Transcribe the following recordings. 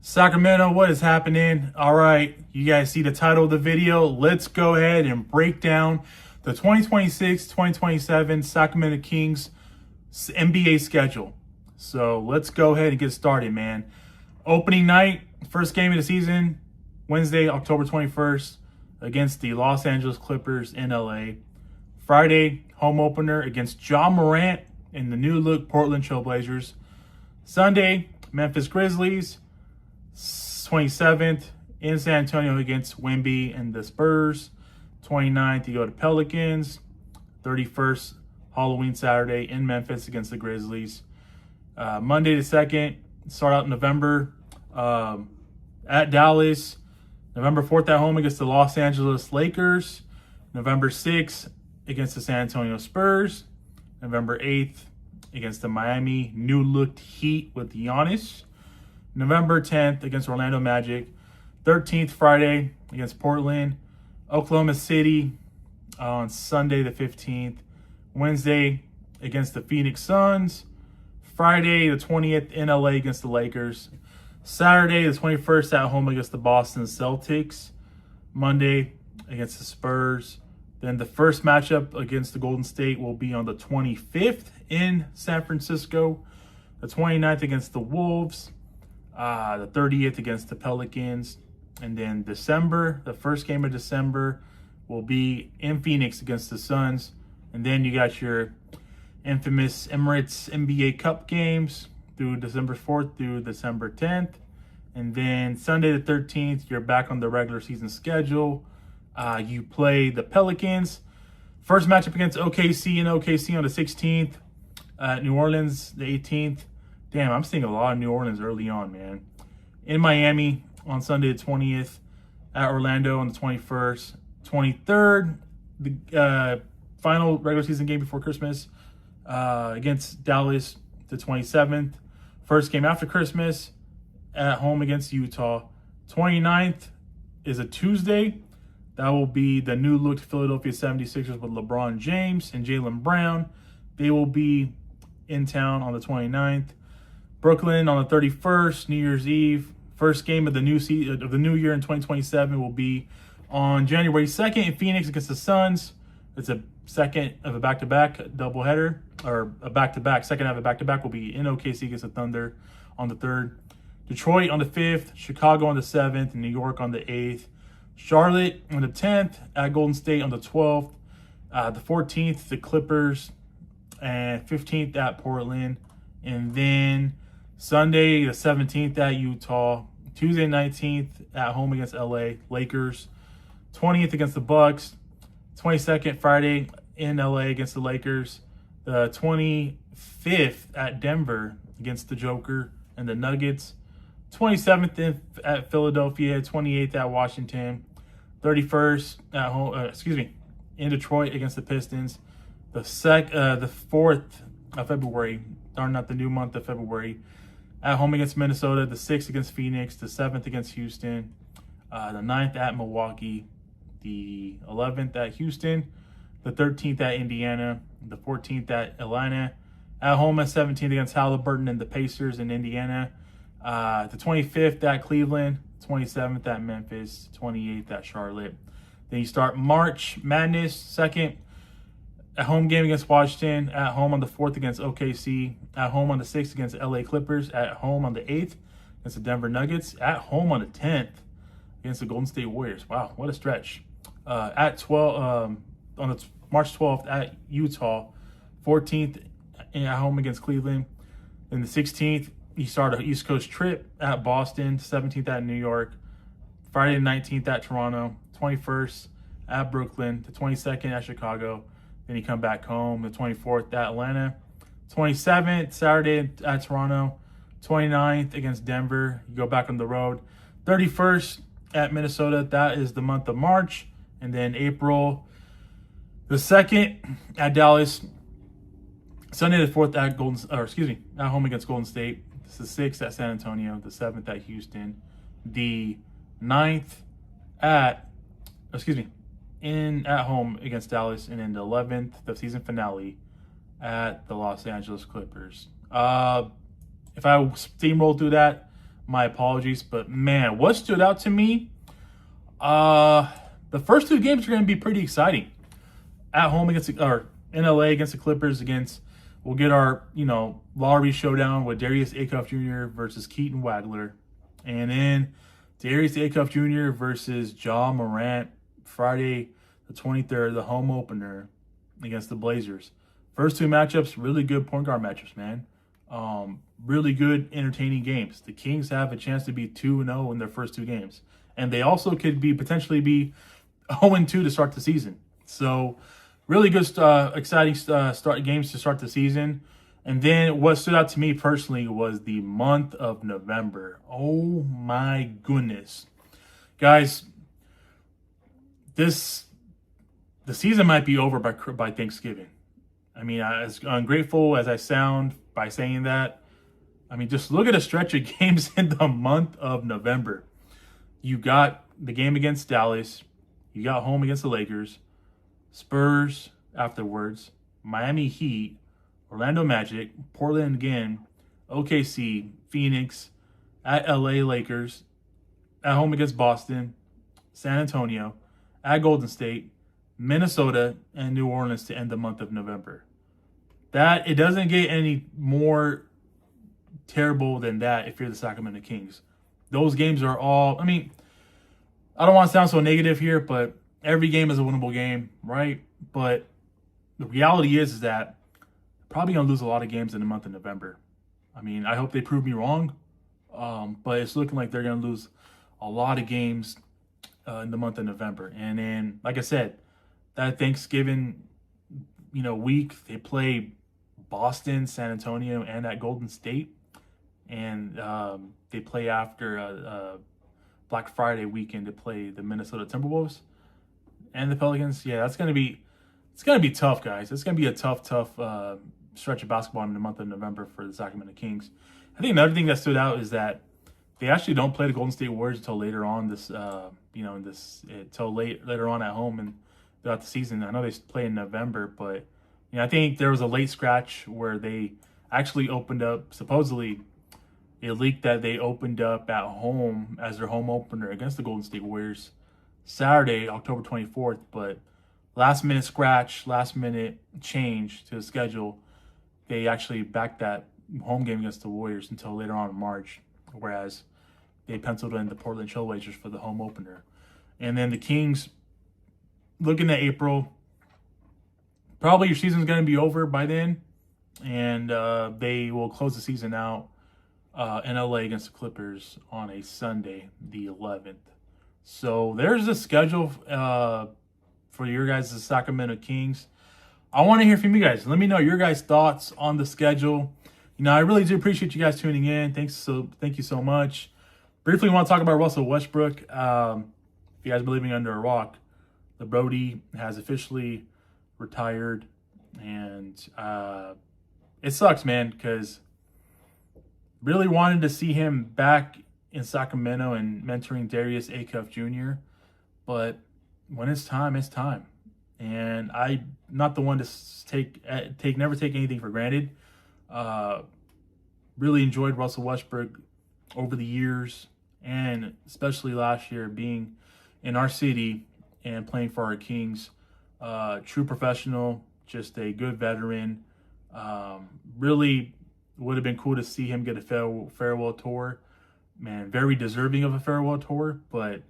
Sacramento, what is happening? All right, you guys see the title of the video. Let's go ahead and break down the 2026-2027 Sacramento Kings NBA schedule. So let's go ahead and get started, man. Opening night, first game of the season, Wednesday, October 21st, against the Los Angeles Clippers in LA. Friday, home opener against Ja Morant and the new-look Portland Trailblazers. Sunday, Memphis Grizzlies. 27th in San Antonio against Wemby and the Spurs. 29th, you go to Pelicans. 31st, Halloween Saturday in Memphis against the Grizzlies. Monday the 2nd, start out in November at Dallas. November 4th at home against the Los Angeles Lakers. November 6th against the San Antonio Spurs. November 8th against the Miami new-looked Heat with Giannis. November 10th against Orlando Magic. 13th Friday against Portland. Oklahoma City on Sunday the 15th. Wednesday against the Phoenix Suns. Friday the 20th in LA against the Lakers. Saturday the 21st at home against the Boston Celtics. Monday against the Spurs. Then the first matchup against the Golden State will be on the 25th in San Francisco. The 29th against the Wolves. The 30th against the Pelicans. And then December, the first game of December, will be in Phoenix against the Suns. And then you got your infamous Emirates NBA Cup games through December 4th through December 10th. And then Sunday the 13th, you're back on the regular season schedule. You play the Pelicans. First matchup against OKC and OKC on the 16th. New Orleans the 18th. Damn, I'm seeing a lot of New Orleans early on, man. In Miami on Sunday the 20th. At Orlando on the 21st. 23rd, the final regular season game before Christmas against Dallas the 27th. First game after Christmas at home against Utah. 29th is a Tuesday. That will be the new-looked Philadelphia 76ers with LeBron James and Jaylen Brown. They will be in town on the 29th. Brooklyn on the 31st, New Year's Eve. First game of the new year in 2027 will be on January 2nd in Phoenix against the Suns. It's a second of a back-to-back doubleheader, or a back-to-back. Second of a back-to-back will be in OKC against the Thunder on the 3rd. Detroit on the 5th, Chicago on the 7th, and New York on the 8th. Charlotte on the 10th, at Golden State on the 12th. The 14th, the Clippers, and 15th at Portland. And then Sunday the 17th at Utah. Tuesday 19th at home against LA Lakers. 20th against the Bucks. 22nd Friday in LA against the Lakers. The 25th at Denver against the Joker and the Nuggets. 27th at Philadelphia. 28th at Washington. 31st at home. In Detroit against the Pistons. The 4th of February. Darn, not the new month of February. At home against Minnesota. The 6th against Phoenix. The 7th against Houston. The 9th at Milwaukee. The 11th at Houston. The 13th at Indiana. The 14th at Atlanta. At home at 17th against Halliburton and the Pacers in Indiana. The 25th at Cleveland. 27th at Memphis. 28th at Charlotte. Then you start March Madness. Second at home game against Washington. At home on the 4th against OKC. At home on the 6th against LA Clippers. At home on the 8th against the Denver Nuggets. At home on the 10th against the Golden State Warriors. Wow, what a stretch. At 12 on the March 12th at Utah. 14th at home against Cleveland. Then the 16th, you start an East Coast trip at Boston. 17th at New York. Friday the 19th at Toronto. 21st at Brooklyn. The 22nd at Chicago. Then you come back home. The 24th at Atlanta. 27th, Saturday at Toronto. 29th against Denver. You go back on the road. 31st at Minnesota. That is the month of March. And then April the 2nd at Dallas. Sunday the 4th at home against Golden State. This is the 6th at San Antonio. The 7th at Houston. The 9th at home against Dallas. And then the 11th, the season finale at the Los Angeles Clippers. If I steamroll through that, My apologies. But, man, what stood out to me, the first two games are going to be pretty exciting. At home or in LA against the Clippers we'll get our, lottery showdown with Darius Acuff Jr. versus Keaton Wagler. And then Darius Acuff Jr. versus Ja Morant Friday the 23rd, the home opener against the Blazers. First two matchups, really good point guard matchups, man. Really good, entertaining games. The Kings have a chance to be 2-0 in their first two games. And they also could potentially be 0-2 to start the season. So really good, exciting start games to start the season. And then what stood out to me personally was the month of November. Oh my goodness. Guys, the season might be over by Thanksgiving. I mean, as ungrateful as I sound by saying that, I mean, just look at a stretch of games in the month of November. You got the game against Dallas. You got home against the Lakers. Spurs afterwards. Miami Heat. Orlando Magic. Portland again. OKC. Phoenix. At LA Lakers. At home against Boston. San Antonio. At Golden State. Minnesota. And New Orleans to end the month of November. It doesn't get any more terrible than that if you're the Sacramento Kings. Those games are all, I mean, I don't want to sound so negative here, but every game is a winnable game, right? But the reality is that probably going to lose a lot of games in the month of November. I mean, I hope they prove me wrong, but it's looking like they're going to lose a lot of games in the month of November. And then, like I said, that Thanksgiving, week, they play Boston, San Antonio, and at Golden State. And they play after Black Friday weekend to play the Minnesota Timberwolves and the Pelicans. Yeah, it's gonna be tough, guys. It's gonna be a tough stretch of basketball in the month of November for the Sacramento Kings. I think another thing that stood out is that they actually don't play the Golden State Warriors until later on later on at home and throughout the season. I know they play in November, but I think there was a late scratch where they actually opened up, supposedly. It leaked that they opened up at home as their home opener against the Golden State Warriors Saturday, October 24th. But last minute scratch, last minute change to the schedule, they actually backed that home game against the Warriors until later on in March, whereas they penciled in the Portland Trailblazers for the home opener. And then the Kings, looking at April, probably your season's going to be over by then, and they will close the season out in LA against the Clippers on a Sunday, the 11th. So there's the schedule for your guys, the Sacramento Kings. I want to hear from you guys. Let me know your guys' thoughts on the schedule. I really do appreciate you guys tuning in. Thank you so much. Briefly, want to talk about Russell Westbrook. If you guys are living under a rock, the Brody has officially retired, and it sucks, man, because really wanted to see him back in Sacramento and mentoring Darius Acuff Jr., but when it's time, it's time. And I'm not the one to never take anything for granted. Really enjoyed Russell Westbrook over the years, and especially last year being in our city and playing for our Kings. True professional, just a good veteran. Really would have been cool to see him get a farewell tour. Man, very deserving of a farewell tour, but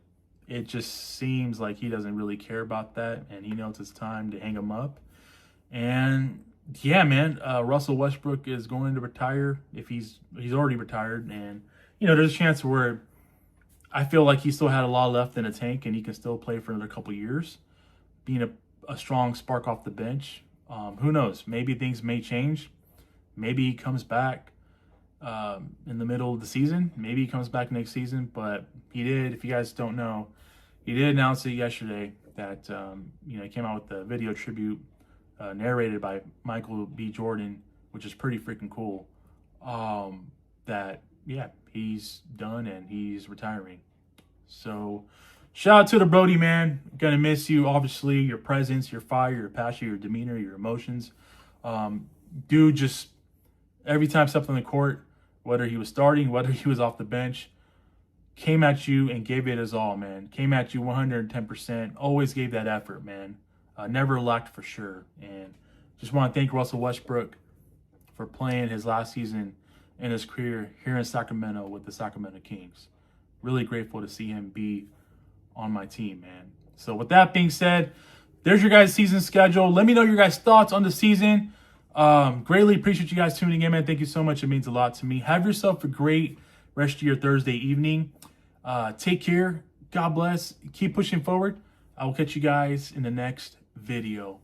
it just seems like he doesn't really care about that, and he knows it's time to hang him up. And yeah, man, Russell Westbrook is going to retire. If he's already retired, and there's a chance where I feel like he still had a lot left in the tank, and he can still play for another couple years, being a strong spark off the bench. Who knows? Maybe things may change. Maybe he comes back in the middle of the season. Maybe he comes back next season. But he did, if you guys don't know, he did announce it yesterday that, he came out with a video tribute narrated by Michael B. Jordan, which is pretty freaking cool, that, yeah, he's done and he's retiring. So shout out to the Brody, man. Gonna miss you, obviously, your presence, your fire, your passion, your demeanor, your emotions. Dude, just every time stepped on the court, whether he was starting, whether he was off the bench, came at you and gave it his all, man. Came at you 110%. Always gave that effort, man. Never lacked for sure. And just want to thank Russell Westbrook for playing his last season in his career here in Sacramento with the Sacramento Kings. Really grateful to see him be on my team, man. So with that being said, there's your guys' season schedule. Let me know your guys' thoughts on the season. Greatly appreciate you guys tuning in, man. Thank you so much. It means a lot to me. Have yourself a great rest of your Thursday evening. Take care. God bless. Keep pushing forward. I will catch you guys in the next video.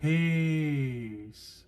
Peace.